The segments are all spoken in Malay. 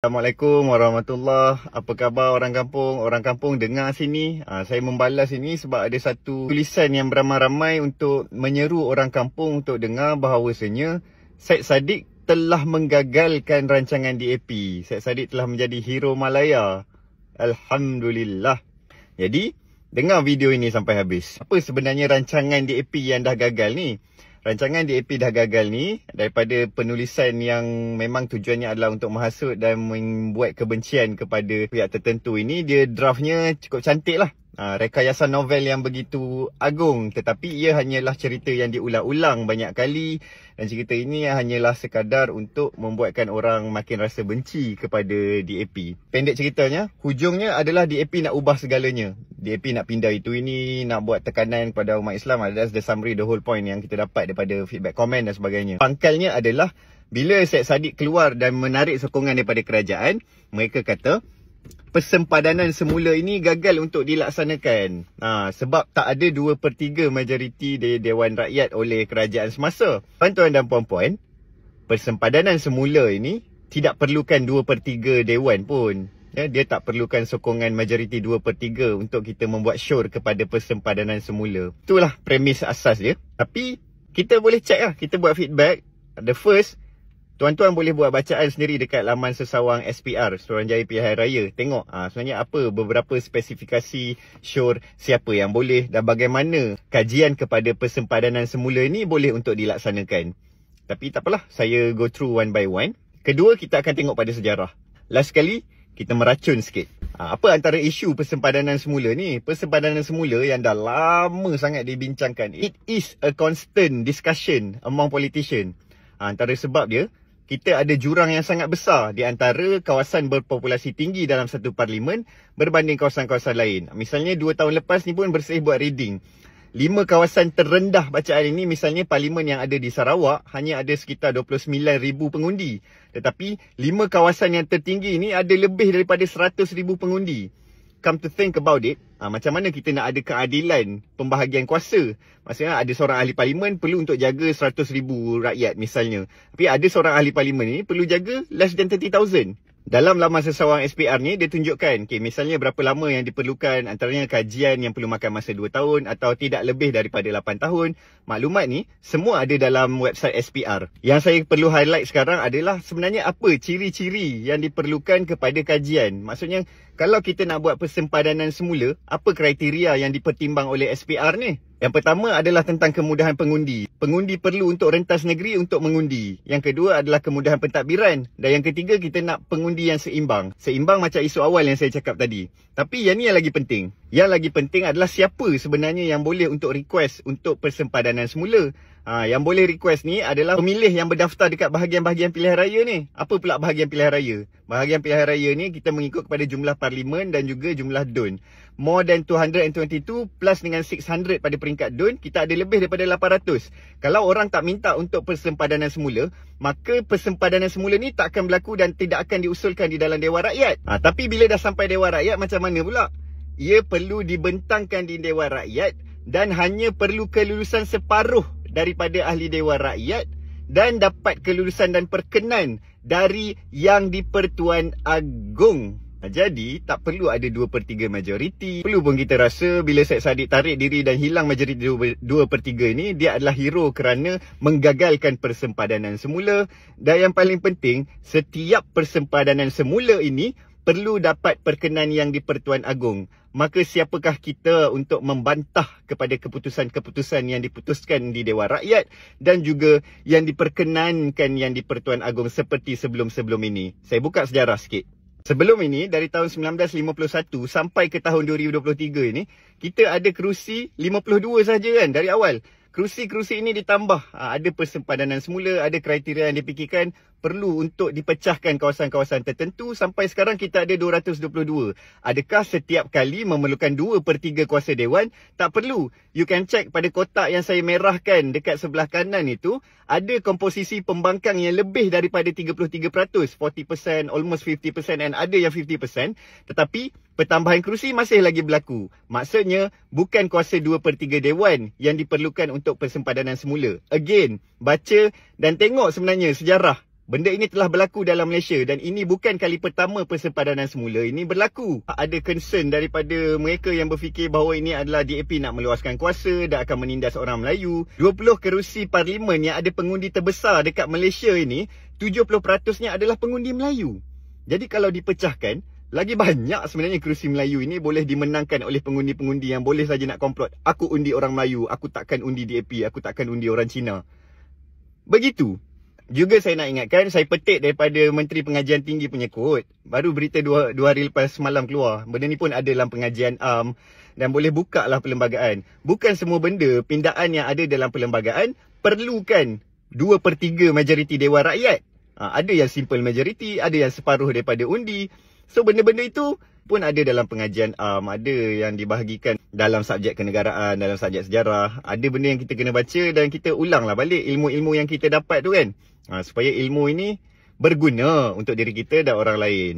Assalamualaikum warahmatullahi. Apa khabar orang kampung? Orang kampung dengar sini. Saya membalas ini sebab ada satu tulisan yang beramai-ramai untuk menyeru orang kampung untuk dengar bahawasanya Syed Saddiq telah menggagalkan rancangan DAP. Syed Saddiq telah menjadi hero Malaya. Alhamdulillah. Jadi, dengar video ini sampai habis. Apa sebenarnya rancangan DAP yang dah gagal ni? Rancangan DAP dah gagal ni daripada penulisan yang memang tujuannya adalah untuk menghasut dan membuat kebencian kepada pihak tertentu ini. Dia draftnya cukup cantik lah. Rekayasa novel yang begitu agung, tetapi ia hanyalah cerita yang diulang-ulang banyak kali, dan cerita ini hanyalah sekadar untuk membuatkan orang makin rasa benci kepada DAP. Pendek ceritanya, hujungnya adalah DAP nak ubah segalanya. DAP nak pindah itu ini, nak buat tekanan kepada umat Islam. That's the summary, the whole point yang kita dapat daripada feedback, komen dan sebagainya. Pangkalnya adalah bila Syed Saddiq keluar dan menarik sokongan daripada kerajaan, mereka kata persempadanan semula ini gagal untuk dilaksanakan. Sebab tak ada 2/3 majoriti di Dewan Rakyat oleh kerajaan semasa. Tuan-tuan dan puan-puan, persempadanan semula ini tidak perlukan 2/3 Dewan pun. Dia tak perlukan sokongan majoriti 2/3 untuk kita membuat sure kepada persempadanan semula. Itulah premis asas dia. Tapi kita boleh check lah, kita buat feedback. The first, tuan-tuan boleh buat bacaan sendiri dekat laman sesawang SPR, Suruhanjaya Pilihan Raya. Tengok sebenarnya apa beberapa spesifikasi sure, siapa yang boleh dan bagaimana kajian kepada persempadanan semula ni boleh untuk dilaksanakan. Tapi tak apalah, saya go through one by one. Kedua, kita akan tengok pada sejarah. Last sekali, kita meracun sikit. Apa antara isu persempadanan semula ni? Persempadanan semula yang dah lama sangat dibincangkan. It is a constant discussion among politicians. Antara sebab dia, kita ada jurang yang sangat besar di antara kawasan berpopulasi tinggi dalam satu parlimen berbanding kawasan-kawasan lain. Misalnya 2 tahun lepas ni pun Bersih buat reading. 5 kawasan terendah bacaan ini, misalnya parlimen yang ada di Sarawak hanya ada sekitar 29,000 pengundi. Tetapi 5 kawasan yang tertinggi ini ada lebih daripada 100,000 pengundi. Come to think about it, macam mana kita nak ada keadilan pembahagian kuasa? Maksudnya ada seorang ahli parlimen perlu untuk jaga 100,000 rakyat misalnya. Tapi ada seorang ahli parlimen ni perlu jaga less than 30,000. Dalam laman sesawang SPR ni dia tunjukkan, misalnya berapa lama yang diperlukan, antaranya kajian yang perlu makan masa 2 tahun atau tidak lebih daripada 8 tahun. Maklumat ni semua ada dalam website SPR. Yang saya perlu highlight sekarang adalah sebenarnya apa ciri-ciri yang diperlukan kepada kajian. Maksudnya kalau kita nak buat persempadanan semula, apa kriteria yang dipertimbang oleh SPR ni? Yang pertama adalah tentang kemudahan pengundi. Pengundi perlu untuk rentas negeri untuk mengundi. Yang kedua adalah kemudahan pentadbiran. Dan yang ketiga, kita nak pengundi yang seimbang. Seimbang macam isu awal yang saya cakap tadi. Tapi yang ni yang lagi penting. Yang lagi penting adalah siapa sebenarnya yang boleh untuk request untuk persempadanan semula. Yang boleh request ni adalah pemilih yang berdaftar dekat bahagian-bahagian pilihan raya ni. Apa pula bahagian pilihan raya? Bahagian pilihan raya ni kita mengikut kepada jumlah parlimen dan juga jumlah DUN. More than 222 plus dengan 600 pada peringkat DUN, kita ada lebih daripada 800. Kalau orang tak minta untuk persempadanan semula, maka persempadanan semula ni tak akan berlaku dan tidak akan diusulkan di dalam Dewan Rakyat. Tapi bila dah sampai Dewan Rakyat, macam mana pula? Ia perlu dibentangkan di Dewan Rakyat dan hanya perlu kelulusan separuh daripada ahli Dewan Rakyat dan dapat kelulusan dan perkenan dari Yang di-Pertuan Agong. Jadi tak perlu ada 2/3 majoriti. Perlu pun kita rasa bila Syed Saddiq tarik diri dan hilang majoriti 2/3 ini, dia adalah hero kerana menggagalkan persempadanan semula. Dan yang paling penting, setiap persempadanan semula ini perlu dapat perkenan Yang di-Pertuan Agong. Maka siapakah kita untuk membantah kepada keputusan-keputusan yang diputuskan di Dewan Rakyat dan juga yang diperkenankan Yang di-Pertuan Agong seperti sebelum-sebelum ini? Saya buka sejarah sikit. Sebelum ini, dari tahun 1951 sampai ke tahun 2023 ini, kita ada kerusi 52 saja kan dari awal. Kerusi-kerusi ini ditambah. Ada persempadanan semula, ada kriteria yang dipikirkan, perlu untuk dipecahkan kawasan-kawasan tertentu. Sampai sekarang kita ada 222. Adakah setiap kali memerlukan 2/3 kuasa Dewan? Tak perlu. You can check pada kotak yang saya merahkan dekat sebelah kanan itu. Ada komposisi pembangkang yang lebih daripada 33%, 40%, almost 50% and ada yang 50%. Tetapi pertambahan kerusi masih lagi berlaku. Maksudnya bukan kuasa 2/3 Dewan yang diperlukan untuk persempadanan semula. Again, baca dan tengok sebenarnya sejarah. Benda ini telah berlaku dalam Malaysia dan ini bukan kali pertama persempadanan semula ini berlaku. Ada concern daripada mereka yang berfikir bahawa ini adalah DAP nak meluaskan kuasa dan akan menindas orang Melayu. 20 kerusi parlimen yang ada pengundi terbesar dekat Malaysia ini, 70%-nya adalah pengundi Melayu. Jadi kalau dipecahkan, lagi banyak sebenarnya kerusi Melayu ini boleh dimenangkan oleh pengundi-pengundi yang boleh saja nak komplot. Aku undi orang Melayu, aku takkan undi DAP, aku takkan undi orang Cina. Begitu. Juga saya nak ingatkan, saya petik daripada Menteri Pengajian Tinggi punya quote. Baru berita dua hari lepas semalam keluar. Benda ni pun ada dalam pengajian dan boleh buka lah perlembagaan. Bukan semua benda, pindaan yang ada dalam perlembagaan perlukan 2/3 majoriti Dewan Rakyat. Ada yang simple majority, ada yang separuh daripada undi. So benda-benda itu pun ada dalam pengajian ada yang dibahagikan dalam subjek kenegaraan, dalam subjek sejarah. Ada benda yang kita kena baca dan kita ulanglah balik ilmu-ilmu yang kita dapat tu kan. Supaya ilmu ini berguna untuk diri kita dan orang lain.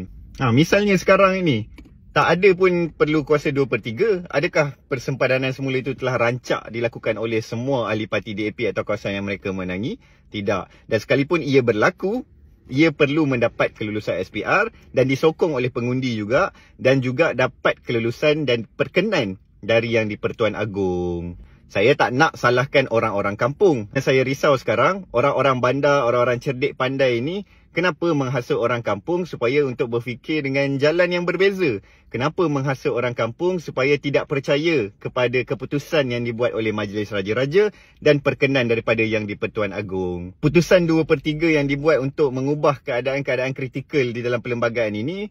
Misalnya sekarang ini, tak ada pun perlu kuasa 2/3. Adakah persempadanan semula itu telah rancak dilakukan oleh semua ahli parti DAP atau kawasan yang mereka menangi? Tidak. Dan sekalipun ia berlaku, ia perlu mendapat kelulusan SPR dan disokong oleh pengundi juga, dan juga dapat kelulusan dan perkenan dari Yang di-Pertuan Agong. Saya tak nak salahkan orang-orang kampung. Yang saya risau sekarang, orang-orang bandar, orang-orang cerdik pandai ini, kenapa menghasut orang kampung supaya untuk berfikir dengan jalan yang berbeza? Kenapa menghasut orang kampung supaya tidak percaya kepada keputusan yang dibuat oleh Majlis Raja-Raja dan perkenan daripada Yang di-Pertuan Agong? Putusan 2/3 yang dibuat untuk mengubah keadaan-keadaan kritikal di dalam perlembagaan ini,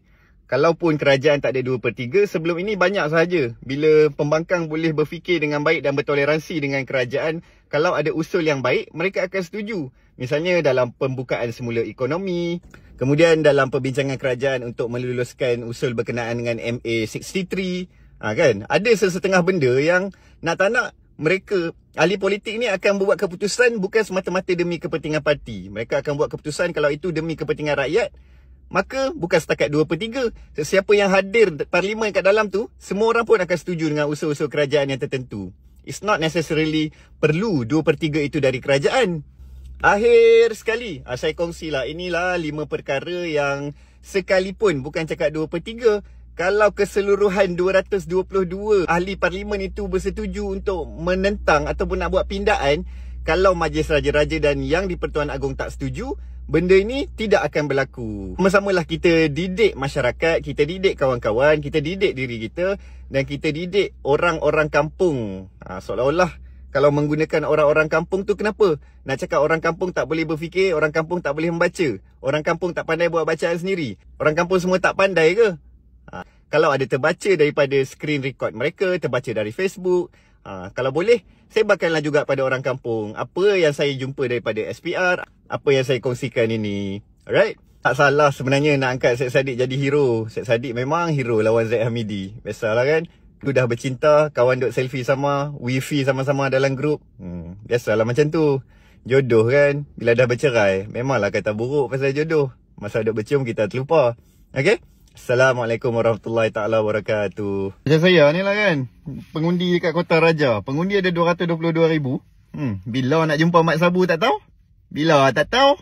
kalaupun kerajaan tak ada 2/3, sebelum ini banyak sahaja bila pembangkang boleh berfikir dengan baik dan bertoleransi dengan kerajaan. Kalau ada usul yang baik, mereka akan setuju. Misalnya dalam pembukaan semula ekonomi, kemudian dalam perbincangan kerajaan untuk meluluskan usul berkenaan dengan MA63, kan? Ada sesetengah benda yang nak tak nak mereka, ahli politik ni akan buat keputusan bukan semata-mata demi kepentingan parti. Mereka akan buat keputusan kalau itu demi kepentingan rakyat, maka bukan setakat 2/3. Sesiapa yang hadir parlimen kat dalam tu, semua orang pun akan setuju dengan usul-usul kerajaan yang tertentu. It's not necessarily perlu 2/3 itu dari kerajaan. Akhir sekali, saya kongsilah, inilah 5 perkara yang sekalipun bukan cakap 2/3, kalau keseluruhan 222 ahli parlimen itu bersetuju untuk menentang ataupun nak buat pindaan, kalau Majlis Raja-Raja dan Yang di-Pertuan Agong tak setuju, benda ini tidak akan berlaku. Sama-samalah kita didik masyarakat, kita didik kawan-kawan, kita didik diri kita, dan kita didik orang-orang kampung. Seolah-olah kalau menggunakan orang-orang kampung tu, kenapa? Nak cakap orang kampung tak boleh berfikir, orang kampung tak boleh membaca, orang kampung tak pandai buat bacaan sendiri, orang kampung semua tak pandai ke? Kalau ada terbaca daripada screen record mereka, terbaca dari Facebook, kalau boleh, sebarkanlah juga pada orang kampung apa yang saya jumpa daripada SPR, apa yang saya kongsikan ini. Alright? Tak salah sebenarnya nak angkat Syed Saddiq jadi hero. Syed Saddiq memang hero lawan Zaid Hamidi. Biasalah kan? Tu dah bercinta, kawan duk selfie sama, wifi sama-sama dalam grup. Biasalah macam tu. Jodoh kan? Bila dah bercerai, memanglah kata buruk pasal jodoh. Masa duk bercium kita terlupa. Okay? Assalamualaikum warahmatullahi ta'ala wabarakatuh. Macam saya ni lah kan, pengundi dekat Kota Raja. Pengundi ada 222,000. Bila nak jumpa Mat Sabu tak tahu? Bila tak tahu?